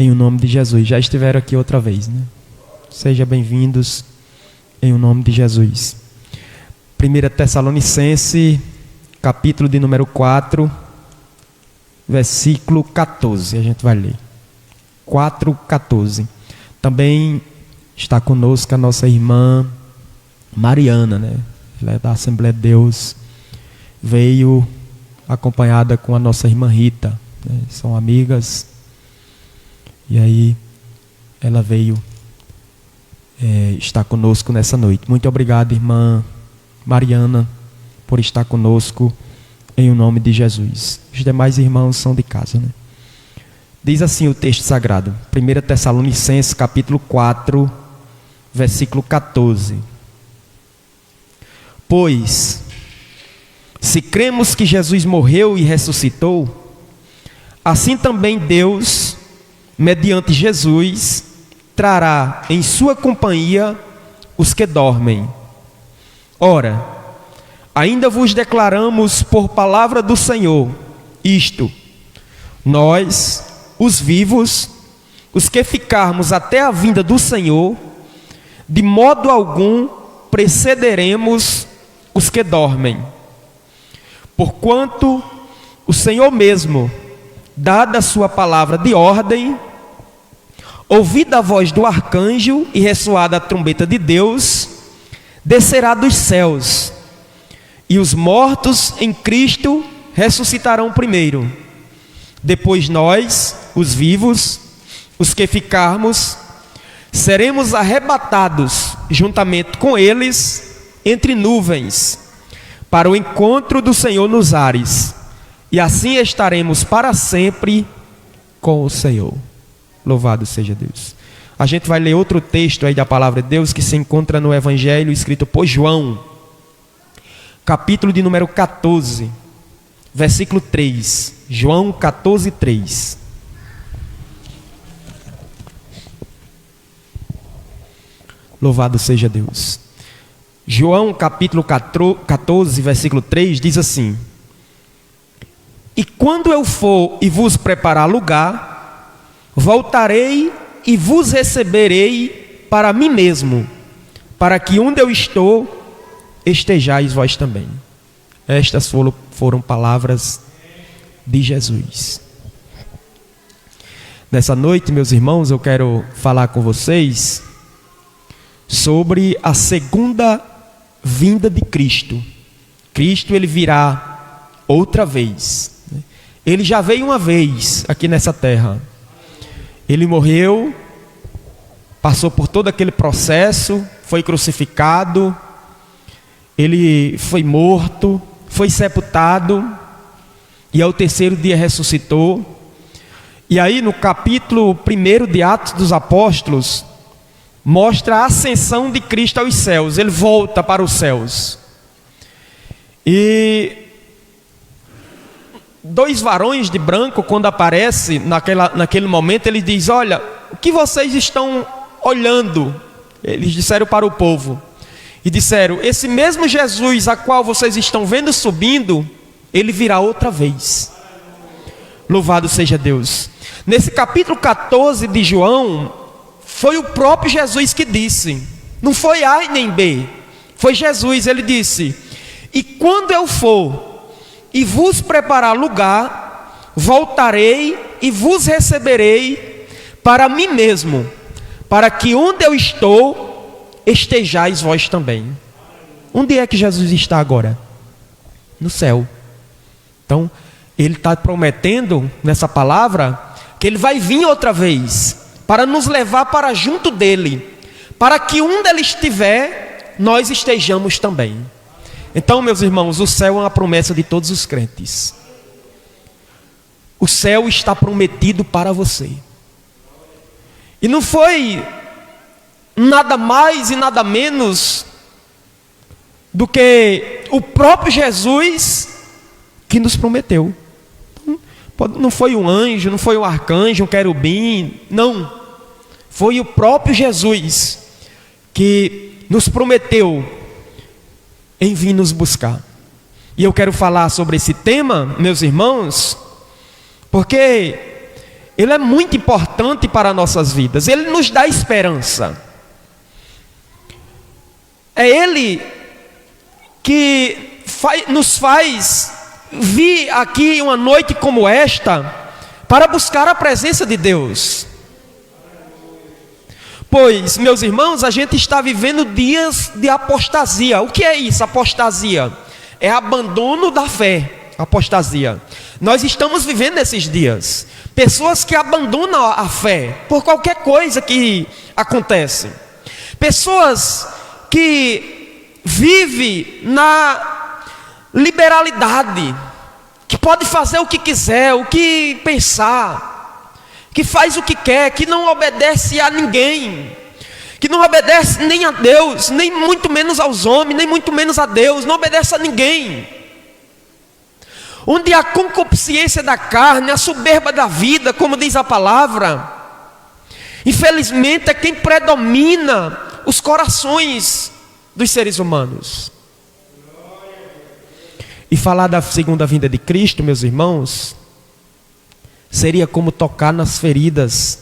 em o nome de Jesus. Já estiveram aqui outra vez, né? Sejam bem-vindos em o nome de Jesus. 1 Tessalonicenses, capítulo de número 4, versículo 14. A gente vai ler. 4:14. Também está conosco a nossa irmã Mariana, né? Ela é da Assembleia de Deus. Veio acompanhada com a nossa irmã Rita, né? São amigas. E aí ela veio estar conosco nessa noite. Muito obrigado, irmã Mariana, por estar conosco em o nome de Jesus. Os demais irmãos são de casa, né? Diz assim o texto sagrado, 1 Tessalonicenses capítulo 4, versículo 14. Pois, se cremos que Jesus morreu e ressuscitou, assim também Deus, mediante Jesus, trará em sua companhia os que dormem. Ora, ainda vos declaramos por palavra do Senhor isto: nós, os vivos, os que ficarmos até a vinda do Senhor, de modo algum precederemos os que dormem. Porquanto o Senhor mesmo, dada a sua palavra de ordem, ouvida a voz do arcanjo e ressoada a trombeta de Deus, descerá dos céus, e os mortos em Cristo ressuscitarão primeiro. Depois nós, os vivos, os que ficarmos, seremos arrebatados juntamente com eles entre nuvens, para o encontro do Senhor nos ares, e assim estaremos para sempre com o Senhor. Louvado seja Deus. A gente vai ler outro texto aí da palavra de Deus que se encontra no Evangelho escrito por João, capítulo de número 14, versículo 3. João 14, 3. Louvado seja Deus. João capítulo 14, versículo 3 diz assim: e quando eu for e vos preparar lugar, voltarei e vos receberei para mim mesmo, para que onde eu estou, estejais vós também. Estas foram palavras de Jesus. Nessa noite, meus irmãos, eu quero falar com vocês sobre a segunda vinda de Cristo. Cristo, ele virá outra vez. Ele já veio uma vez aqui nessa terra. Ele morreu, passou por todo aquele processo, foi crucificado, ele foi morto, foi sepultado, e ao terceiro dia ressuscitou. E aí no capítulo 1 de Atos dos Apóstolos, mostra a ascensão de Cristo aos céus. Ele volta para os céus. E dois varões de branco, quando aparece naquele momento, ele diz: olha, o que vocês estão olhando? Eles disseram para o povo, e disseram: esse mesmo Jesus a qual vocês estão vendo subindo, ele virá outra vez. Louvado seja Deus. Nesse capítulo 14 de João, foi o próprio Jesus que disse, não foi A nem B, foi Jesus. Ele disse: e quando eu for e vos preparar lugar, voltarei e vos receberei para mim mesmo, para que onde eu estou, estejais vós também. Onde é que Jesus está agora? No céu. Então, ele está prometendo nessa palavra que ele vai vir outra vez para nos levar para junto dele, para que onde ele estiver, nós estejamos também. Então, meus irmãos, o céu é uma promessa de todos os crentes. O céu está prometido para você. E não foi nada mais e nada menos do que o próprio Jesus que nos prometeu. Não foi um anjo, não foi um arcanjo, um querubim, não. Foi o próprio Jesus que nos prometeu em vir nos buscar. E eu quero falar sobre esse tema, meus irmãos, porque ele é muito importante para nossas vidas. Ele nos dá esperança. É Ele que nos faz vir aqui uma noite como esta para buscar a presença de Deus. Pois, meus irmãos, a gente está vivendo dias de apostasia. O que é isso, apostasia? É abandono da fé, apostasia. Nós estamos vivendo esses dias. Pessoas que abandonam a fé por qualquer coisa que acontece. Pessoas que vivem na liberalidade, que pode fazer o que quiser, o que pensar, que faz o que quer, que não obedece a ninguém, que não obedece nem a Deus, nem muito menos aos homens, nem muito menos a Deus, não obedece a ninguém. Onde a concupiscência da carne, a soberba da vida, como diz a palavra, infelizmente é quem predomina os corações dos seres humanos. E falar da segunda vinda de Cristo, meus irmãos, seria como tocar nas feridas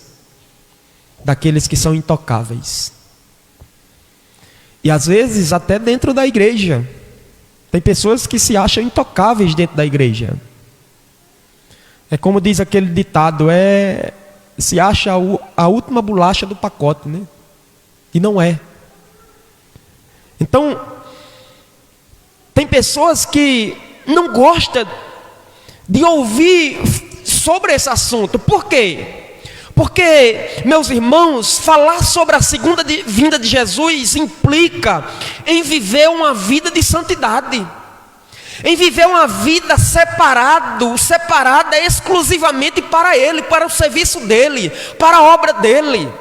daqueles que são intocáveis. E às vezes até dentro da igreja tem pessoas que se acham intocáveis dentro da igreja. É como diz aquele ditado, se acha a última bolacha do pacote, né? E não é. Então, tem pessoas que não gostam de ouvir sobre esse assunto. Por quê? Porque, meus irmãos, falar sobre a segunda vinda de Jesus implica em viver uma vida de santidade, em viver uma vida separada exclusivamente para Ele, para o serviço dEle, para a obra dEle,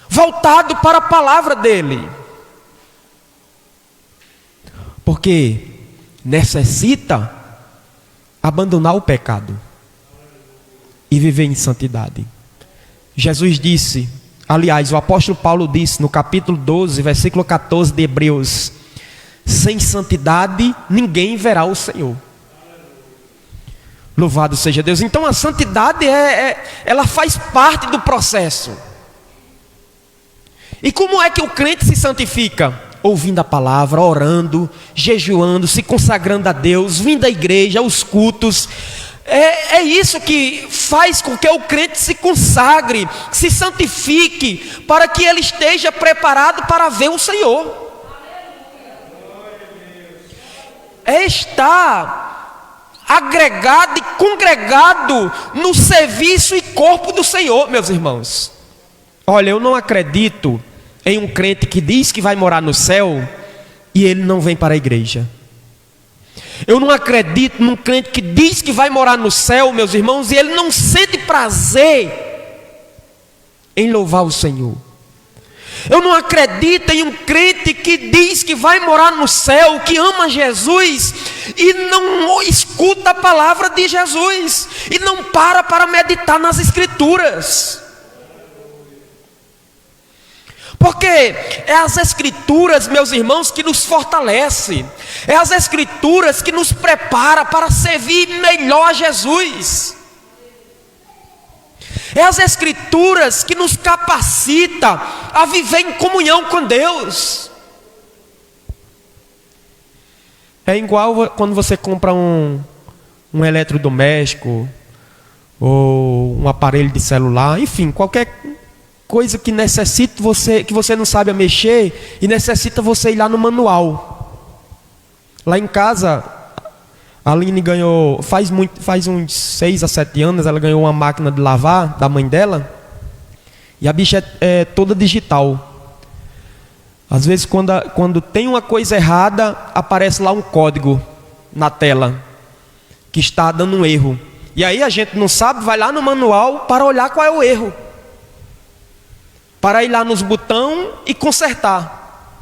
voltado para a palavra dEle. Porque necessita abandonar o pecado e viver em santidade. Jesus disse, aliás, o apóstolo Paulo disse no capítulo 12, versículo 14 de Hebreus: sem santidade ninguém verá o Senhor. Louvado seja Deus. Então a santidade ela faz parte do processo. E como é que o crente se santifica? Ouvindo a palavra, orando, jejuando, se consagrando a Deus, vindo à igreja, aos cultos. É isso que faz com que o crente se consagre, se santifique, para que ele esteja preparado para ver o Senhor. É estar agregado e congregado no serviço e corpo do Senhor, meus irmãos. Olha, eu não acredito em um crente que diz que vai morar no céu e ele não vem para a igreja. Eu não acredito num crente que diz que vai morar no céu, meus irmãos, e ele não sente prazer em louvar o Senhor. Eu não acredito em um crente que diz que vai morar no céu, que ama Jesus e não escuta a palavra de Jesus e não para meditar nas Escrituras. Porque é as Escrituras, meus irmãos, que nos fortalece. É as Escrituras que nos prepara para servir melhor a Jesus. É as Escrituras que nos capacita a viver em comunhão com Deus. É igual quando você compra um eletrodoméstico ou um aparelho de celular, enfim, qualquer coisa que necessita que você não sabe mexer e necessita você ir lá no manual. Lá em casa, a Aline ganhou, faz uns 6 a 7 anos, ela ganhou uma máquina de lavar da mãe dela, e a bicha é toda digital. Às vezes quando tem uma coisa errada, aparece lá um código na tela, que está dando um erro. E aí a gente não sabe, vai lá no manual para olhar qual é o erro, para ir lá nos botões e consertar.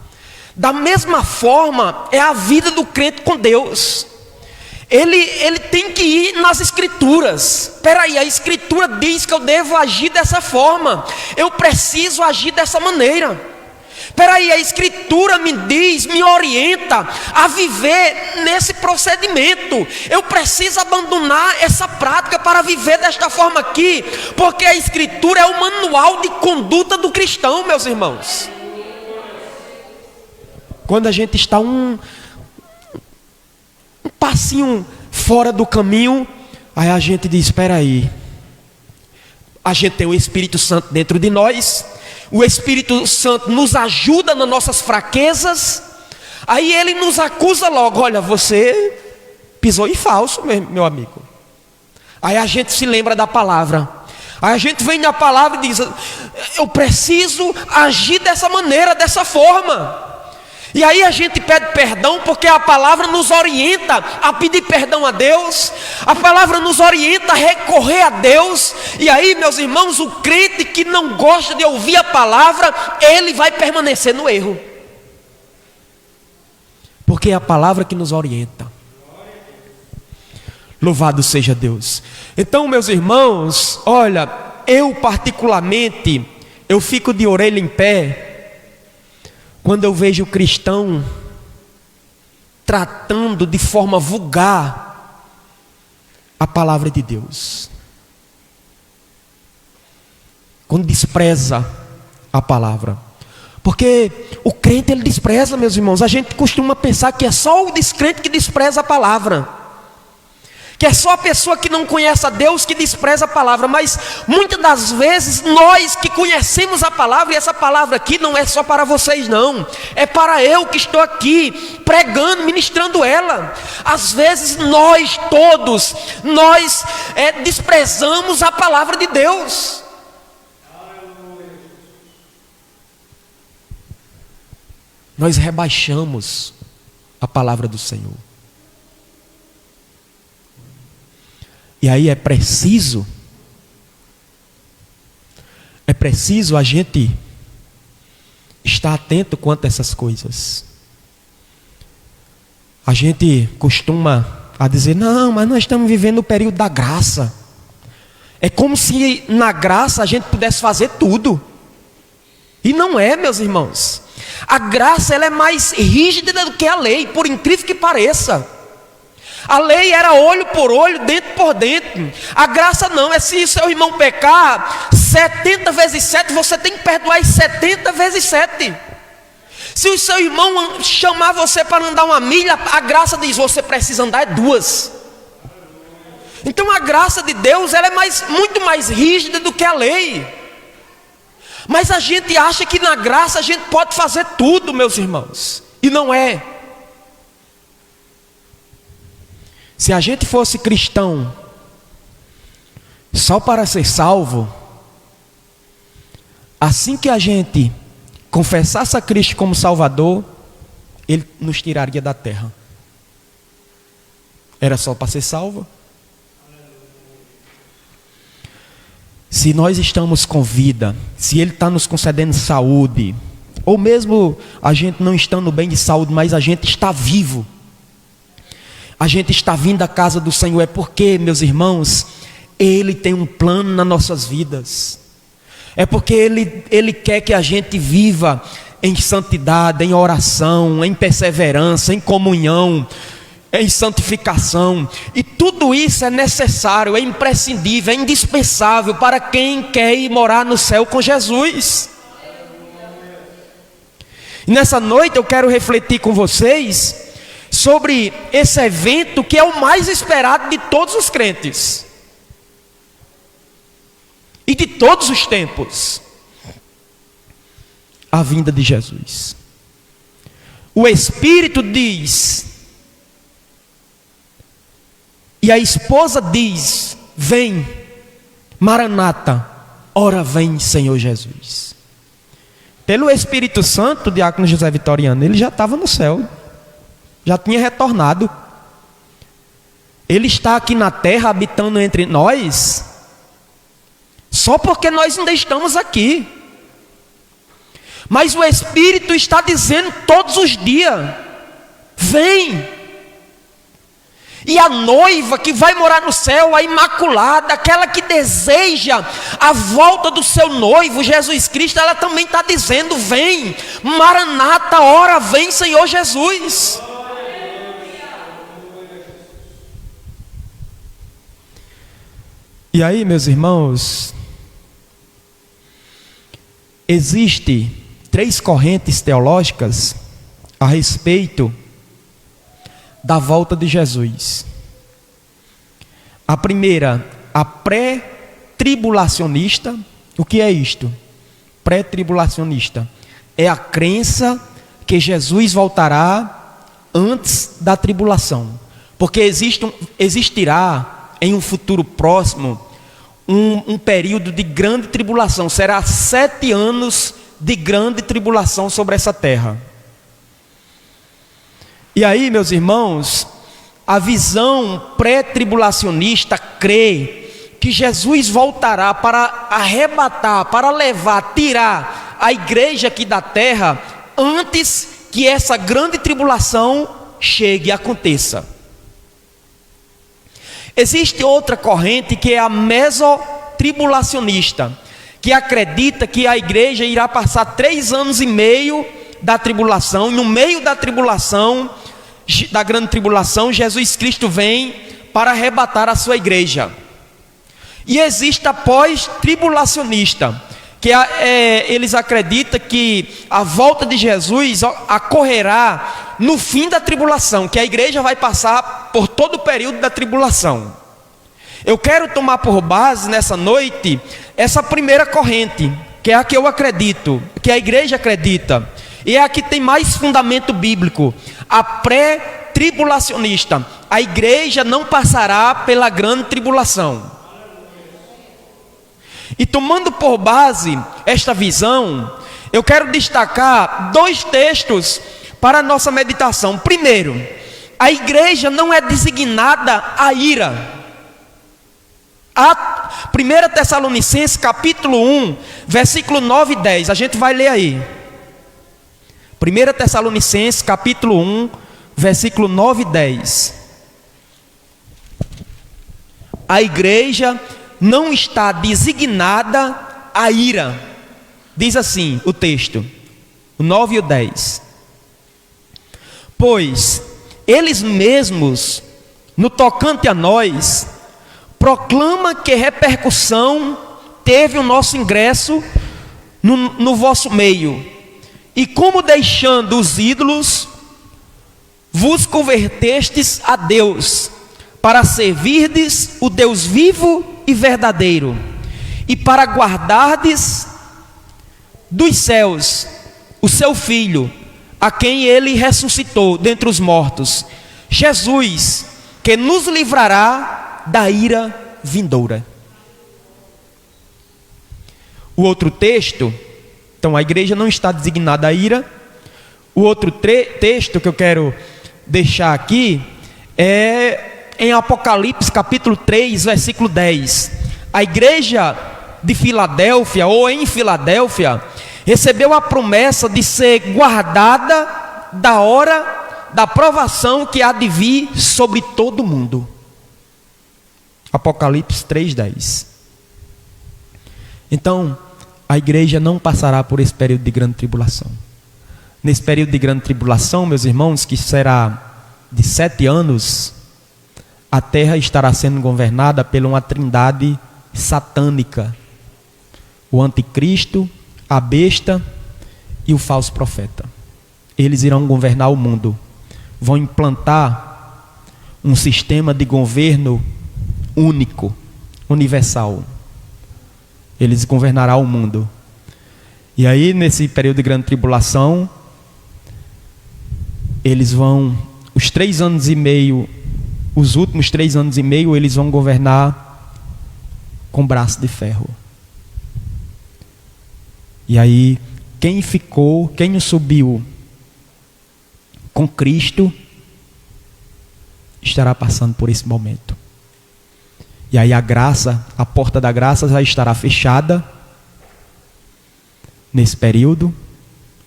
Da mesma forma é a vida do crente com Deus. Ele tem que ir nas Escrituras. Espera aí, a Escritura diz que eu devo agir dessa forma, eu preciso agir dessa maneira. Espera aí, a Escritura me diz, me orienta a viver nesse procedimento. Eu preciso abandonar essa prática para viver desta forma aqui, porque a Escritura é o manual de conduta do cristão, meus irmãos. Quando a gente está um passinho fora do caminho, aí a gente diz, espera aí, a gente tem o Espírito Santo dentro de nós, o Espírito Santo nos ajuda nas nossas fraquezas, aí ele nos acusa logo, olha, você pisou em falso, meu amigo. Aí a gente se lembra da palavra, aí a gente vem na palavra e diz, eu preciso agir dessa maneira, dessa forma. E aí a gente pede perdão, porque a palavra nos orienta a pedir perdão a Deus, a palavra nos orienta a recorrer a Deus. E aí, meus irmãos, o crente que não gosta de ouvir a palavra, ele vai permanecer no erro, porque é a palavra que nos orienta. Louvado seja Deus. Então, meus irmãos, olha, eu particularmente, eu fico de orelha em pé quando eu vejo o cristão tratando de forma vulgar a palavra de Deus, quando despreza a palavra, porque o crente ele despreza, meus irmãos. A gente costuma pensar que é só o descrente que despreza a palavra, que é só a pessoa que não conhece a Deus que despreza a palavra, mas muitas das vezes nós que conhecemos a palavra, e essa palavra aqui não é só para vocês não, é para eu que estou aqui pregando, ministrando ela. Às vezes nós todos, desprezamos a palavra de Deus. Nós rebaixamos a palavra do Senhor. E aí é preciso a gente estar atento quanto a essas coisas. A gente costuma a dizer, não, mas nós estamos vivendo o período da graça. É como se na graça a gente pudesse fazer tudo. E não é, meus irmãos. A graça ela é mais rígida do que a lei, por incrível que pareça. A lei era olho por olho, dente por dente. A graça não, é se seu irmão pecar 70 vezes 7, você tem que perdoar 70 vezes 7. Se o seu irmão chamar você para andar uma milha, a graça diz, você precisa andar 2. Então a graça de Deus ela é muito mais rígida do que a lei. Mas a gente acha que na graça a gente pode fazer tudo, meus irmãos. E não é. Se a gente fosse cristão só para ser salvo, assim que a gente confessasse a Cristo como Salvador, Ele nos tiraria da terra. Era só para ser salvo. Se nós estamos com vida, se Ele está nos concedendo saúde, ou mesmo a gente não estando bem de saúde, mas a gente está vivo, a gente está vindo à casa do Senhor, é porque, meus irmãos, Ele tem um plano nas nossas vidas. É porque Ele quer que a gente viva em santidade, em oração, em perseverança, em comunhão, em santificação. E tudo isso é necessário, é imprescindível, é indispensável para quem quer ir morar no céu com Jesus. E nessa noite eu quero refletir com vocês sobre esse evento que é o mais esperado de todos os crentes e de todos os tempos: a vinda de Jesus. O Espírito diz, e a esposa diz, vem, Maranata, ora vem Senhor Jesus. Pelo Espírito Santo, o diácono José Vitoriano, ele já estava no céu, já tinha retornado. Ele está aqui na terra habitando entre nós, só porque nós ainda estamos aqui. Mas o Espírito está dizendo todos os dias, vem. E a noiva que vai morar no céu, a imaculada, aquela que deseja a volta do seu noivo, Jesus Cristo, ela também está dizendo: vem, Maranata, ora vem, Senhor Jesus. E aí, meus irmãos, existem 3 correntes teológicas a respeito da volta de Jesus. A primeira, a pré-tribulacionista. O que é isto? Pré-tribulacionista é a crença que Jesus voltará antes da tribulação, porque existirá em um futuro próximo um período de grande tribulação. Será 7 anos de grande tribulação sobre essa terra. E aí, meus irmãos, a visão pré-tribulacionista crê que Jesus voltará para arrebatar, para levar, tirar a igreja aqui da terra antes que essa grande tribulação chegue e aconteça. Existe outra corrente que é a mesotribulacionista, que acredita que a igreja irá passar 3 anos e meio da tribulação, e no meio da tribulação, da grande tribulação, Jesus Cristo vem para arrebatar a sua igreja. E existe a pós-tribulacionista, que eles acreditam que a volta de Jesus ocorrerá no fim da tribulação, que a igreja vai passar por todo o período da tribulação. Eu quero tomar por base nessa noite essa primeira corrente, que é a que eu acredito, que a igreja acredita, e é a que tem mais fundamento bíblico, a pré-tribulacionista. A igreja não passará pela grande tribulação. E tomando por base esta visão, eu quero destacar 2 textos para a nossa meditação. Primeiro, a igreja não é designada à ira. A 1 Tessalonicenses capítulo 1, versículo 9 e 10, a gente vai ler aí. 1 Tessalonicenses capítulo 1, versículo 9 e 10. A igreja não está designada à ira. Diz assim o texto, o 9 e o 10. Pois eles mesmos, no tocante a nós, proclama que repercussão teve o nosso ingresso no vosso meio, e como deixando os ídolos, vos convertestes a Deus, para servirdes o Deus vivo e verdadeiro, e para guardardes dos céus o seu Filho, a quem ele ressuscitou dentre os mortos, Jesus, que nos livrará da ira vindoura. O outro texto, então a igreja não está designada à ira. O outro texto que eu quero deixar aqui é em Apocalipse capítulo 3, versículo 10. A igreja de Filadélfia, ou em Filadélfia, recebeu a promessa de ser guardada da hora da provação que há de vir sobre todo o mundo. Apocalipse 3:10. Então, a igreja não passará por esse período de grande tribulação. Nesse período de grande tribulação, meus irmãos, que será de 7 anos, a terra estará sendo governada por uma trindade satânica: o anticristo, a besta e o falso profeta. Eles irão governar o mundo, vão implantar um sistema de governo único, universal. Eles governarão o mundo. E aí, nesse período de grande tribulação, eles vão, os 3 anos e meio, os últimos 3 anos e meio, eles vão governar com braço de ferro. E aí, quem subiu com Cristo, estará passando por esse momento. E aí a graça, a porta da graça já estará fechada nesse período.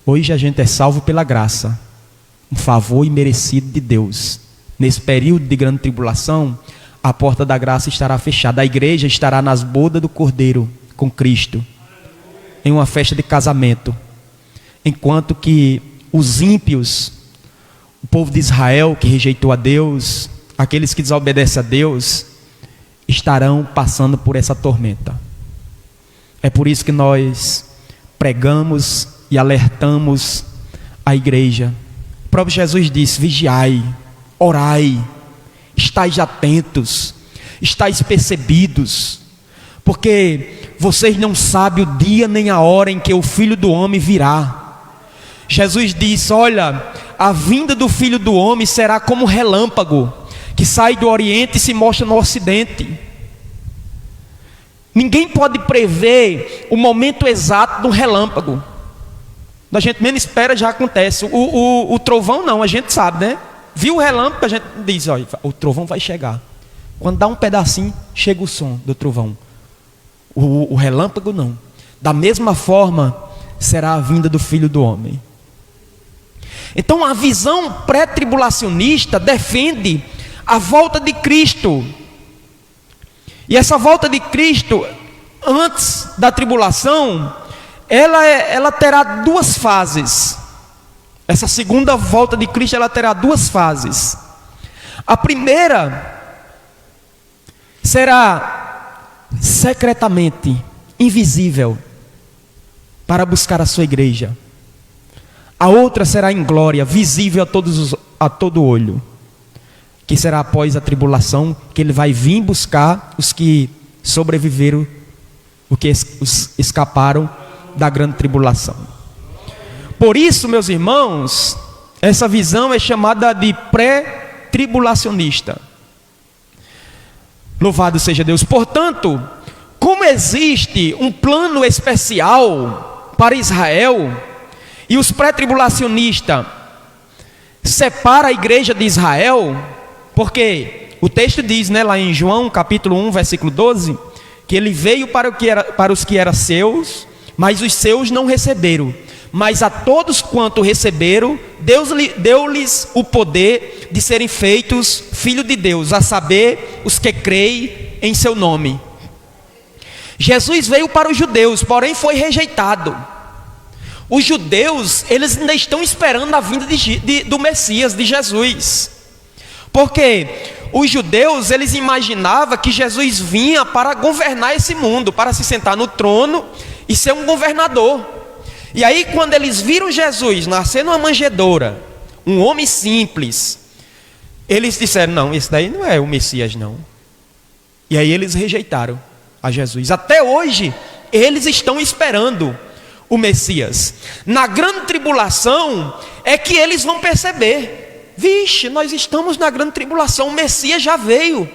Hoje a gente é salvo pela graça, um favor imerecido de Deus. nesse período de grande tribulação, a porta da graça estará fechada. A igreja estará nas bodas do Cordeiro com Cristo, em uma festa de casamento. Enquanto que os ímpios, o povo de Israel que rejeitou a Deus, aqueles que desobedecem a Deus, estarão passando por essa tormenta. É por isso que nós pregamos e alertamos a igreja. O próprio Jesus disse: vigiai, orai, estais atentos, estais percebidos, porque vocês não sabem o dia nem a hora em que o Filho do Homem virá. Jesus disse: olha, a vinda do Filho do Homem será como um relâmpago, que sai do Oriente e se mostra no Ocidente. Ninguém pode prever o momento exato do relâmpago. A gente menos espera, já acontece. O trovão não, a gente sabe, né? Viu o relâmpago, a gente diz: olha, o trovão vai chegar. Quando dá um pedacinho, chega o som do trovão. O relâmpago não. Da mesma forma será a vinda do Filho do Homem. Então a visão pré-tribulacionista defende a volta de Cristo. E essa volta de Cristo, antes da tribulação, ela terá duas fases. Essa segunda volta de Cristo, ela terá duas fases. A primeira será secretamente, invisível, para buscar a sua igreja. A outra será em glória, visível a todo olho, que será após a tribulação, que ele vai vir buscar os que sobreviveram, os que escaparam da grande tribulação. Por isso, meus irmãos, essa visão é chamada de pré-tribulacionista. Louvado seja Deus. Portanto, como existe um plano especial para Israel, e os pré-tribulacionistas separam a igreja de Israel, porque o texto diz, né, lá em João capítulo 1, versículo 12, que ele veio para os que eram seus, mas os seus não receberam. Mas a todos quanto receberam, Deus deu-lhes o poder de serem feitos filhos de Deus, a saber, os que creem em seu nome. Jesus veio para os judeus, porém foi rejeitado. Os judeus, eles ainda estão esperando a vinda do Messias, de Jesus. Porque os judeus, eles imaginavam que Jesus vinha para governar esse mundo, para se sentar no trono e ser um governador. E aí, quando eles viram Jesus nascer numa manjedoura, um homem simples, eles disseram: não, esse daí não é o Messias não. E aí eles rejeitaram a Jesus. Até hoje, eles estão esperando o Messias. Na grande tribulação é que eles vão perceber: vixe, nós estamos na grande tribulação, o Messias já veio.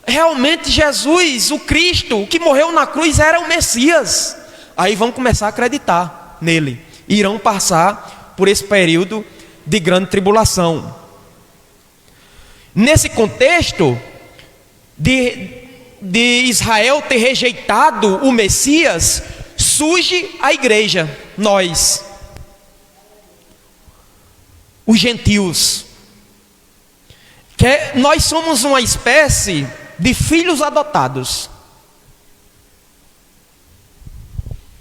Realmente Jesus, o Cristo, o que morreu na cruz, era o Messias. Aí vão começar a acreditar nele. Irão passar por esse período de grande tribulação. Nesse contexto de Israel ter rejeitado o Messias, surge a igreja, nós, os gentios, nós somos uma espécie de filhos adotados.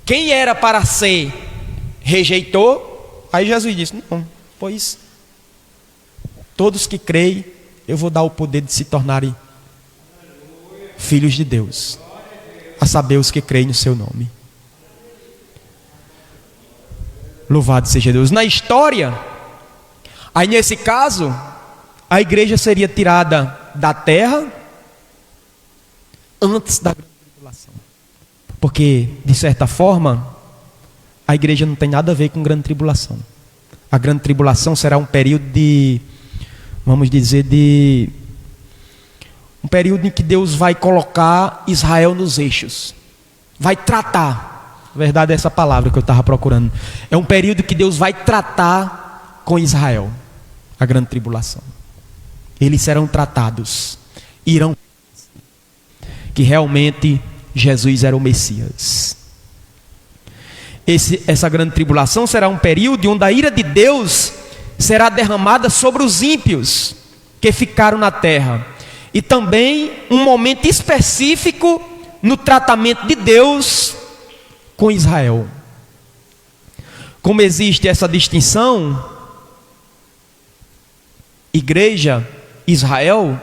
Quem era para ser rejeitou, aí Jesus disse: não, pois todos que creem, eu vou dar o poder de se tornarem filhos de Deus, a saber, os que creem no seu nome. Louvado seja Deus. Na história, aí nesse caso, a igreja seria tirada da terra antes da grande tribulação. Porque, de certa forma, a igreja não tem nada a ver com grande tribulação. A grande tribulação será um período de, vamos dizer, um período em que Deus vai colocar Israel nos eixos. Vai tratar. Na verdade, é essa palavra que eu estava procurando. É um período que Deus vai tratar com Israel. A grande tribulação. Eles serão tratados. Irão. Que realmente Jesus era o Messias. Essa grande tribulação será um período onde a ira de Deus será derramada sobre os ímpios. que ficaram na terra, e também um momento específico no tratamento de Deus com Israel. Como existe essa distinção, igreja, Israel,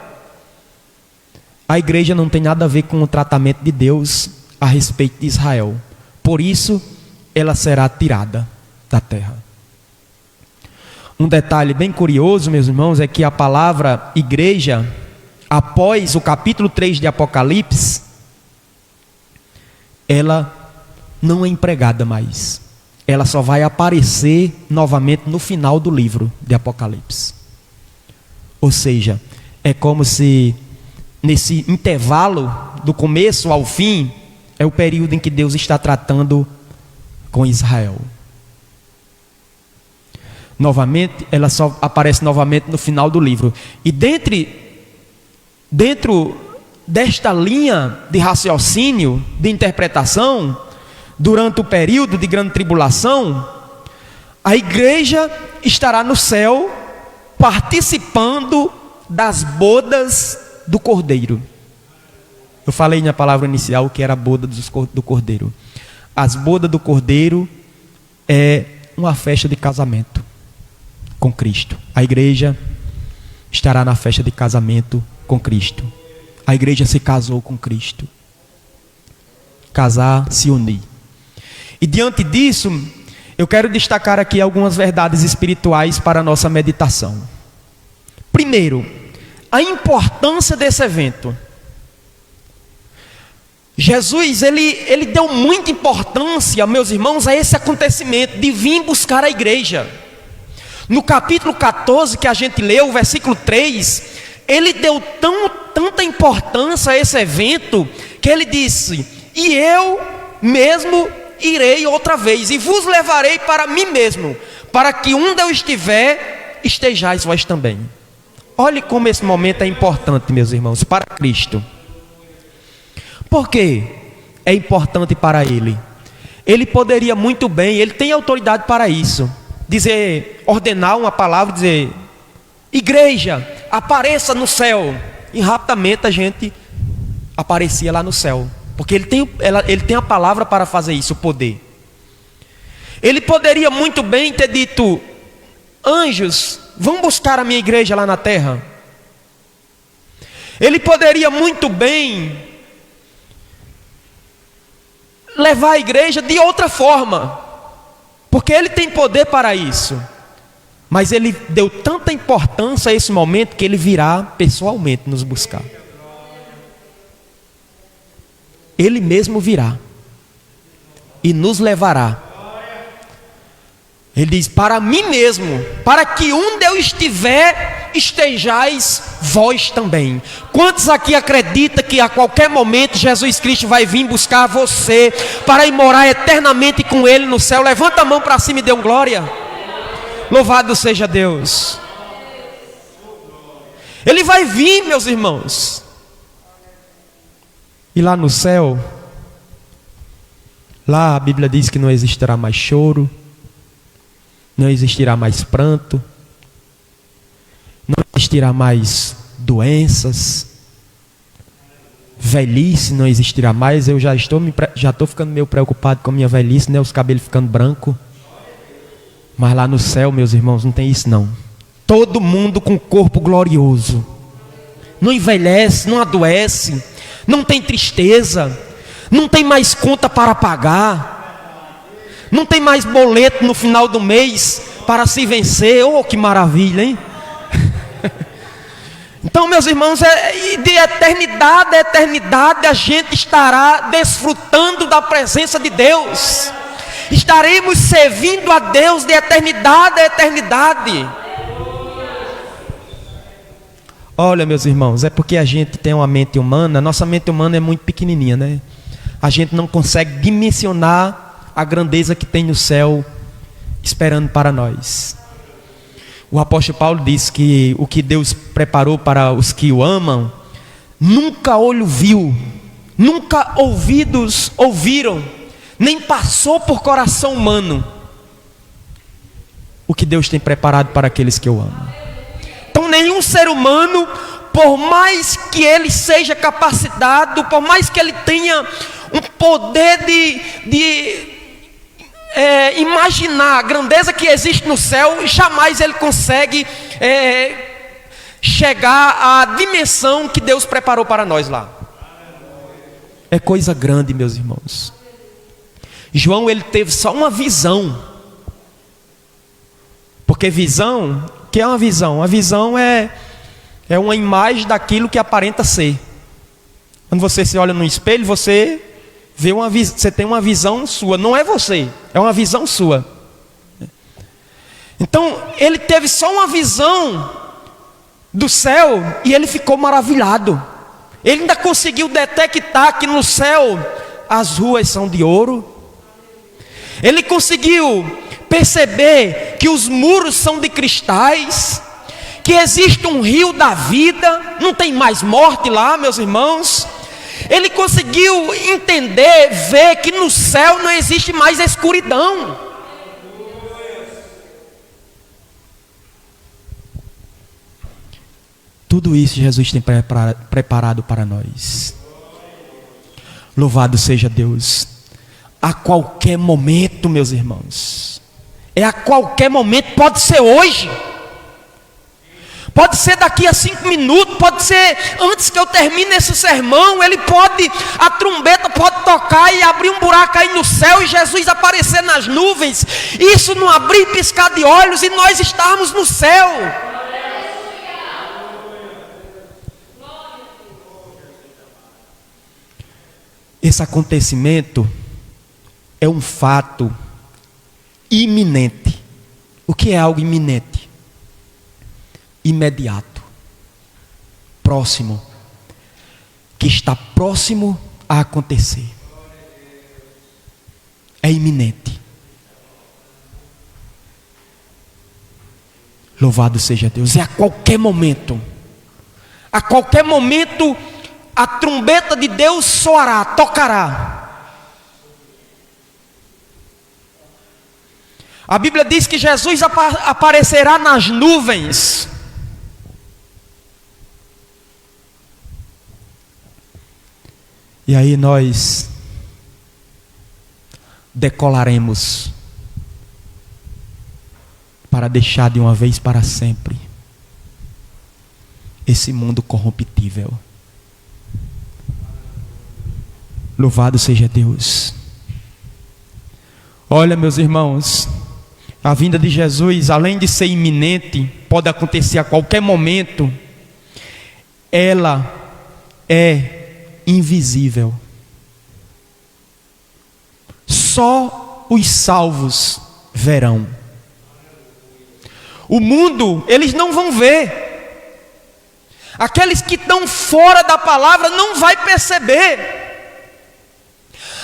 a igreja não tem nada a ver com o tratamento de Deus a respeito de Israel. Por isso, ela será tirada da terra. Um detalhe bem curioso, meus irmãos, é que a palavra igreja, após o capítulo 3 de Apocalipse, ela não é empregada mais. Ela só vai aparecer novamente no final do livro de Apocalipse. Ou seja, é como se nesse intervalo do começo ao fim, é o período em que Deus está tratando com Israel. Novamente, ela só aparece novamente no final do livro. E dentro desta linha de raciocínio, de interpretação, durante o período de grande tribulação, a igreja estará no céu participando das bodas do Cordeiro. Eu falei na palavra inicial que era a boda do Cordeiro. As bodas do Cordeiro é uma festa de casamento com Cristo. A igreja estará na festa de casamento com Cristo. A igreja se casou com Cristo. Casar, se unir. E diante disso, eu quero destacar aqui algumas verdades espirituais para a nossa meditação. Primeiro, a importância desse evento. Jesus, ele deu muita importância, meus irmãos, a esse acontecimento de vir buscar a igreja. No capítulo 14 que a gente leu, versículo 3, ele deu tanta importância a esse evento, que ele disse: e eu mesmo irei outra vez, e vos levarei para mim mesmo, para que onde eu estiver, estejais vós também. Olhe como esse momento é importante, meus irmãos, para Cristo. Por quê? É importante para Ele. Ele poderia muito bem, Ele tem autoridade para isso, ordenar uma palavra, dizer: igreja, apareça no céu. E rapidamente a gente aparecia lá no céu, porque ele tem a palavra para fazer isso, o poder. Ele poderia muito bem ter dito: anjos, vão buscar a minha igreja lá na terra. Ele poderia muito bem levar a igreja de outra forma, porque ele tem poder para isso. Mas ele deu tanta importância a esse momento que ele virá pessoalmente nos buscar. Ele mesmo virá e nos levará. Ele diz: para mim mesmo, para que onde eu estiver, estejais vós também. Quantos aqui acreditam que a qualquer momento Jesus Cristo vai vir buscar você para ir morar eternamente com Ele no céu? Levanta a mão para cima e dê um glória. Louvado seja Deus. Ele vai vir, meus irmãos. E lá no céu, lá a Bíblia diz que não existirá mais choro, não existirá mais pranto, não existirá mais doenças, velhice não existirá mais. Eu já estou ficando meio preocupado com a minha velhice, né? Os cabelos ficando brancos. Mas lá no céu, meus irmãos, não tem isso não. Todo mundo com corpo glorioso. Não envelhece, não adoece, não tem tristeza, não tem mais conta para pagar, não tem mais boleto no final do mês para se vencer. Oh, que maravilha, hein? Então, meus irmãos, de eternidade a eternidade a gente estará desfrutando da presença de Deus. Estaremos servindo a Deus de eternidade a eternidade. Olha, meus irmãos, é porque a gente tem uma mente humana. Nossa mente humana é muito pequenininha, né? A gente não consegue dimensionar a grandeza que tem no céu esperando para nós. O apóstolo Paulo diz que o que Deus preparou para os que o amam, nunca olho viu, nunca ouvidos ouviram, nem passou por coração humano o que Deus tem preparado para aqueles que o amam. Então nenhum ser humano, por mais que ele seja capacitado, por mais que ele tenha um poder de imaginar a grandeza que existe no céu, jamais ele consegue chegar à dimensão que Deus preparou para nós lá. É coisa grande, meus irmãos. João, ele teve só uma visão. Porque visão, o que é uma visão? A visão é uma imagem daquilo que aparenta ser. Quando você se olha no espelho, você tem uma visão sua. Não é você, é uma visão sua. Então, ele teve só uma visão do céu e ele ficou maravilhado. Ele ainda conseguiu detectar que no céu as ruas são de ouro. Ele conseguiu perceber que os muros são de cristais, que existe um rio da vida, não tem mais morte lá, meus irmãos. Ele conseguiu entender, ver que no céu não existe mais escuridão. Tudo isso Jesus tem preparado para nós. Louvado seja Deus. A qualquer momento, meus irmãos. A qualquer momento, pode ser hoje. Pode ser daqui a 5 minutos, pode ser antes que eu termine esse sermão. A trombeta pode tocar e abrir um buraco aí no céu e Jesus aparecer nas nuvens. Isso não abrir e piscar de olhos e nós estarmos no céu. Esse acontecimento é um fato iminente. O que é algo iminente? Imediato, próximo, que está próximo a acontecer. É iminente. Louvado seja Deus. É a qualquer momento. A qualquer momento a trombeta de Deus soará, tocará. A Bíblia diz que Jesus aparecerá nas nuvens. E aí nós decolaremos para deixar de uma vez para sempre esse mundo corruptível. Louvado seja Deus. Olha, meus irmãos, a vinda de Jesus, além de ser iminente, pode acontecer a qualquer momento, ela é invisível. Só os salvos verão. O mundo, eles não vão ver. Aqueles que estão fora da palavra não vai perceber.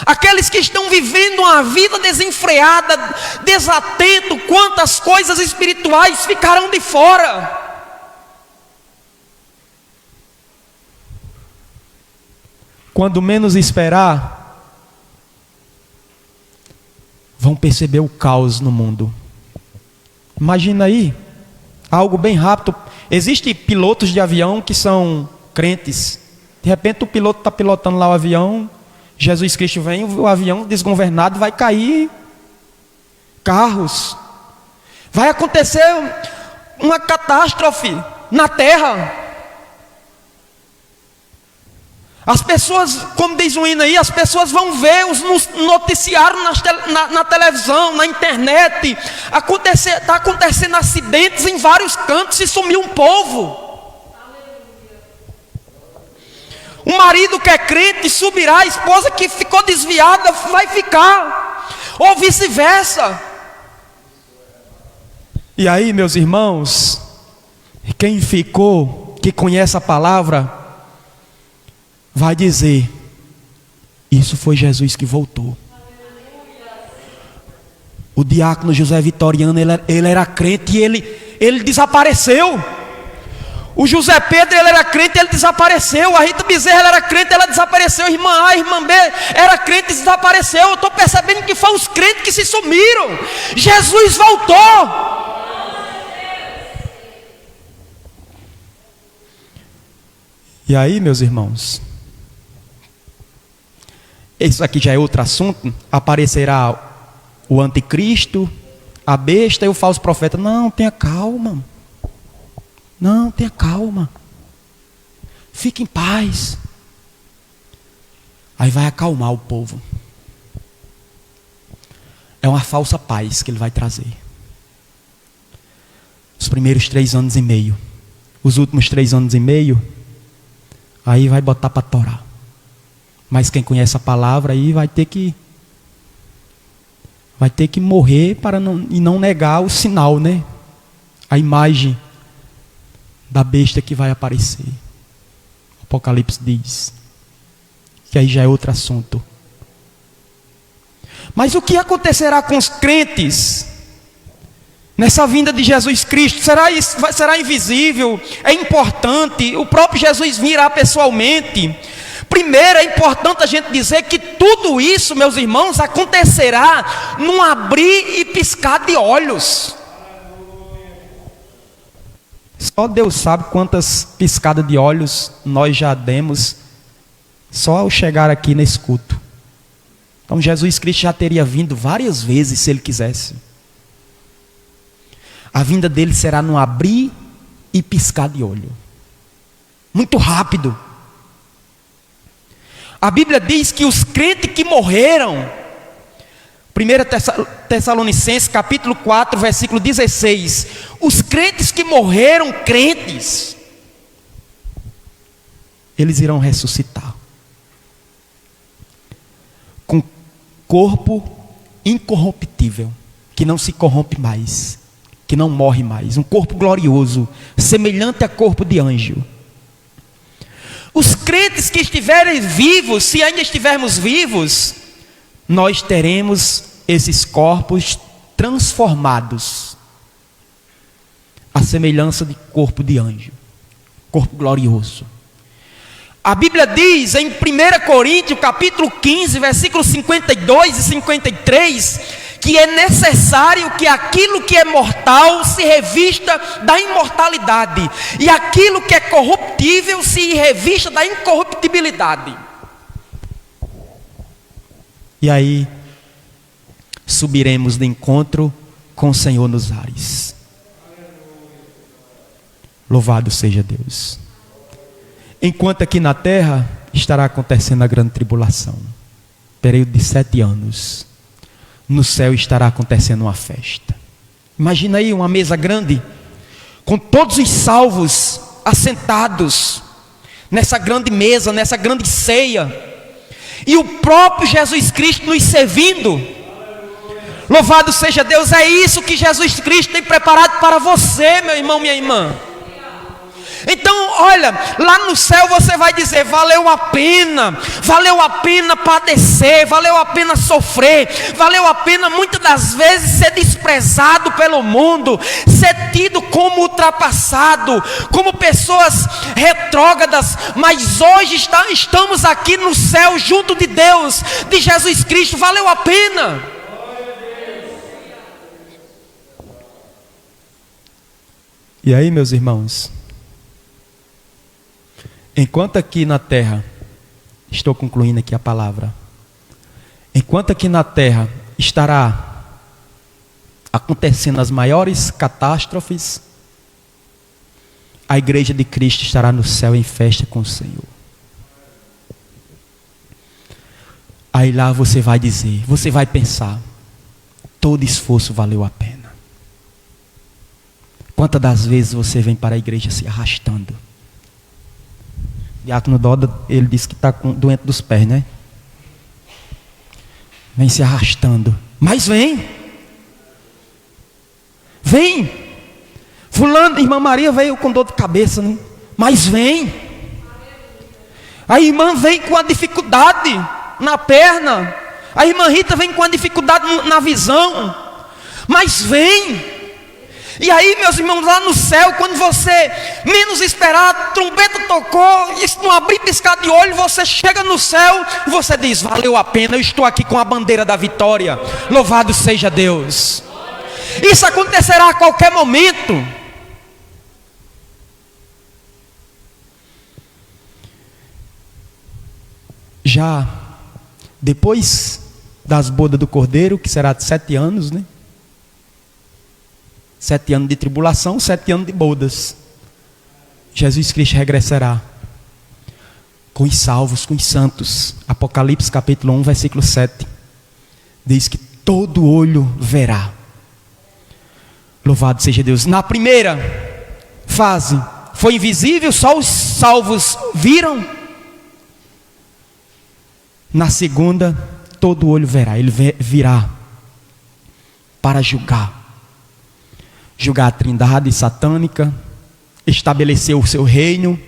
Aqueles que estão vivendo uma vida desenfreada, desatento quanto às coisas espirituais, ficarão de fora. Quando menos esperar, vão perceber o caos no mundo. Imagina aí, algo bem rápido. Existem pilotos de avião que são crentes. De repente o piloto está pilotando lá o avião, Jesus Cristo vem, o avião desgovernado vai cair, carros, vai acontecer uma catástrofe na terra. As pessoas, como diz o hino aí, as pessoas vão ver os noticiários na televisão, na internet, está acontecendo acidentes em vários cantos e sumiu um povo. O marido que é crente subirá, a esposa que ficou desviada vai ficar, ou vice-versa. E aí, meus irmãos, quem ficou, que conhece a palavra, vai dizer: isso foi Jesus que voltou. O diácono José Vitoriano, ele era crente e ele desapareceu. O José Pedro, ele era crente, ele desapareceu. A Rita Bezerra, ela era crente, ela desapareceu. Irmã A, irmã B, era crente e desapareceu. Eu estou percebendo que foram os crentes que se sumiram. Jesus voltou. E aí, meus irmãos, isso aqui já é outro assunto. Aparecerá o anticristo, a besta e o falso profeta. Não, tenha calma. Não, tenha calma. Fique em paz. Aí vai acalmar o povo. É uma falsa paz que ele vai trazer. Os primeiros 3 anos e meio. Os últimos 3 anos e meio, aí vai botar para torar. Mas quem conhece a palavra aí vai ter que morrer para não negar o sinal, né? A imagem da besta que vai aparecer. O Apocalipse diz que aí já é outro assunto. Mas o que acontecerá com os crentes nessa vinda de Jesus Cristo? Será invisível? É importante? O próprio Jesus virá pessoalmente? Primeiro, é importante a gente dizer que tudo isso, meus irmãos, acontecerá num abrir e piscar de olhos. Só Deus sabe quantas piscadas de olhos nós já demos só ao chegar aqui nesse culto. Então Jesus Cristo já teria vindo várias vezes se Ele quisesse. A vinda dele será num abrir e piscar de olho. Muito rápido. A Bíblia diz que os crentes que morreram, 1 Tessalonicenses capítulo 4, versículo 16, os crentes que morreram crentes, eles irão ressuscitar com corpo incorruptível, que não se corrompe mais, que não morre mais, um corpo glorioso, semelhante a corpo de anjo. Os crentes que estiverem vivos, se ainda estivermos vivos, nós teremos esses corpos transformados, à semelhança de corpo de anjo, corpo glorioso. A Bíblia diz em 1 Coríntios capítulo 15, versículos 52 e 53, que é necessário que aquilo que é mortal se revista da imortalidade, e aquilo que é corruptível se revista da incorruptibilidade. E aí, subiremos de encontro com o Senhor nos ares. Louvado seja Deus. Enquanto aqui na terra estará acontecendo a grande tribulação, período de 7 anos, no céu estará acontecendo uma festa. Imagina aí uma mesa grande, com todos os salvos assentados nessa grande mesa, nessa grande ceia, e o próprio Jesus Cristo nos servindo. Louvado seja Deus. É isso que Jesus Cristo tem preparado para você, meu irmão, minha irmã. Então, olha, lá no céu você vai dizer: valeu a pena padecer, valeu a pena sofrer, valeu a pena muitas das vezes ser desprezado pelo mundo, ser tido como ultrapassado, como pessoas retrógradas, mas hoje estamos aqui no céu junto de Deus, de Jesus Cristo. Valeu a pena. E aí, meus irmãos, enquanto aqui na terra, estou concluindo aqui a palavra, enquanto aqui na terra estará acontecendo as maiores catástrofes, a igreja de Cristo estará no céu em festa com o Senhor. Aí lá você vai dizer, você vai pensar: todo esforço valeu a pena. Quantas das vezes você vem para a igreja se arrastando? Diácono Doda, ele disse que está doente dos pés, né? Vem se arrastando. Mas vem. Fulano, irmã Maria veio com dor de cabeça, né? Mas vem. A irmã vem com a dificuldade na perna. A irmã Rita vem com a dificuldade na visão. Mas vem. E aí, meus irmãos, lá no céu, quando você menos esperar, a trombeta tocou, isso não abrir piscar de olho, você chega no céu e você diz: valeu a pena, eu estou aqui com a bandeira da vitória. Louvado seja Deus. Isso acontecerá a qualquer momento. já depois das bodas do Cordeiro, que será de 7 anos, né? 7 anos de tribulação, 7 anos de bodas. Jesus Cristo regressará com os salvos, com os santos. Apocalipse capítulo 1, versículo 7. Diz que todo olho verá. Louvado seja Deus. Na primeira fase, foi invisível, só os salvos viram. Na segunda, todo olho verá. Ele virá para julgar. Julgar a trindade satânica, estabelecer o seu reino.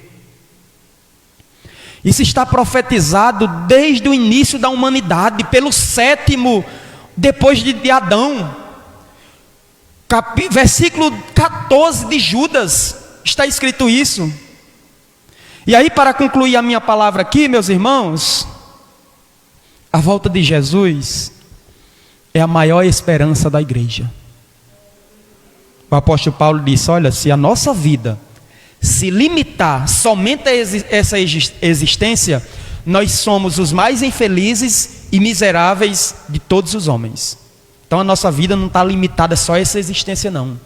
Isso está profetizado desde o início da humanidade, pelo 7º depois de Adão. Versículo 14 de Judas, está escrito isso. E aí, para concluir a minha palavra aqui, meus irmãos, a volta de Jesus é a maior esperança da igreja. O apóstolo Paulo disse: olha, se a nossa vida se limitar somente a essa existência, nós somos os mais infelizes e miseráveis de todos os homens. Então a nossa vida não está limitada só a essa existência, não.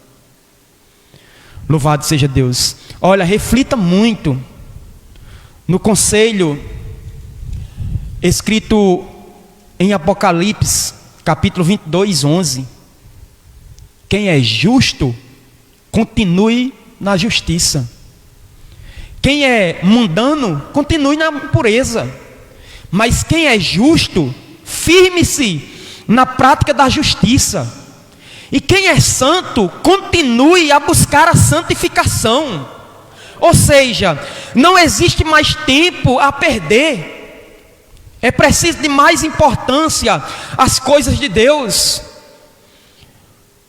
Louvado seja Deus. Olha, reflita muito no conselho escrito em Apocalipse capítulo 22, 11. Quem é justo, continue na justiça. Quem é mundano, continue na pureza. Mas quem é justo, firme-se na prática da justiça. E quem é santo, continue a buscar a santificação. Ou seja, não existe mais tempo a perder. É preciso de mais importância às coisas de Deus.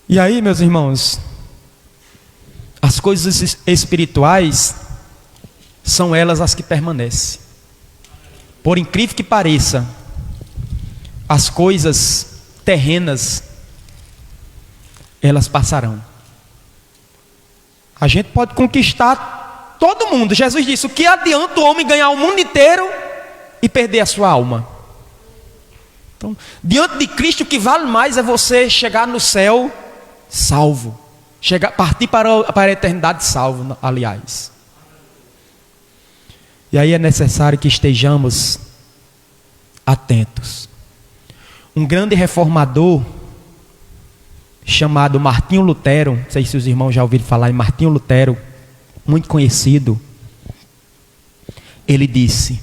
E aí, meus irmãos, as coisas espirituais são elas as que permanecem. Por incrível que pareça, as coisas terrenas, elas passarão. A gente pode conquistar todo mundo. Jesus disse: o que adianta o homem ganhar o mundo inteiro e perder a sua alma? Então, diante de Cristo, o que vale mais é você chegar no céu salvo, partir para a eternidade salvo, aliás. E aí é necessário que estejamos atentos. Um grande reformador chamado Martinho Lutero, não sei se os irmãos já ouviram falar em Martinho Lutero, muito conhecido. Ele disse: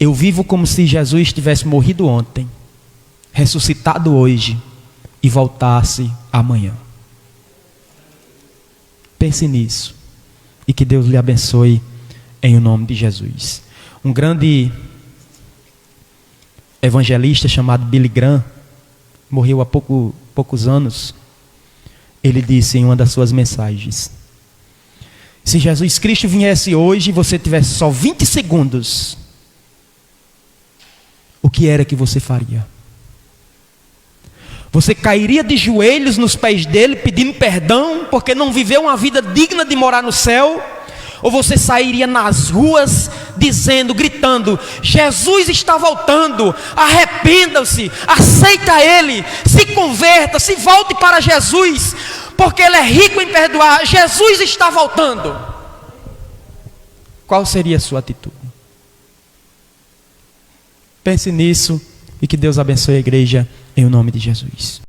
eu vivo como se Jesus tivesse morrido ontem, ressuscitado hoje e voltasse amanhã. Pense nisso e que Deus lhe abençoe em o nome de Jesus. Um grande evangelista chamado Billy Graham morreu há poucos anos. Ele disse em uma das suas mensagens: se Jesus Cristo viesse hoje e você tivesse só 20 segundos, o que era que você faria? Você cairia de joelhos nos pés dele pedindo perdão porque não viveu uma vida digna de morar no céu? Ou você sairia nas ruas dizendo, gritando: Jesus está voltando, arrependa-se, aceita Ele, se converta, se volte para Jesus, porque Ele é rico em perdoar, Jesus está voltando? Qual seria a sua atitude? Pense nisso e que Deus abençoe a igreja em nome de Jesus.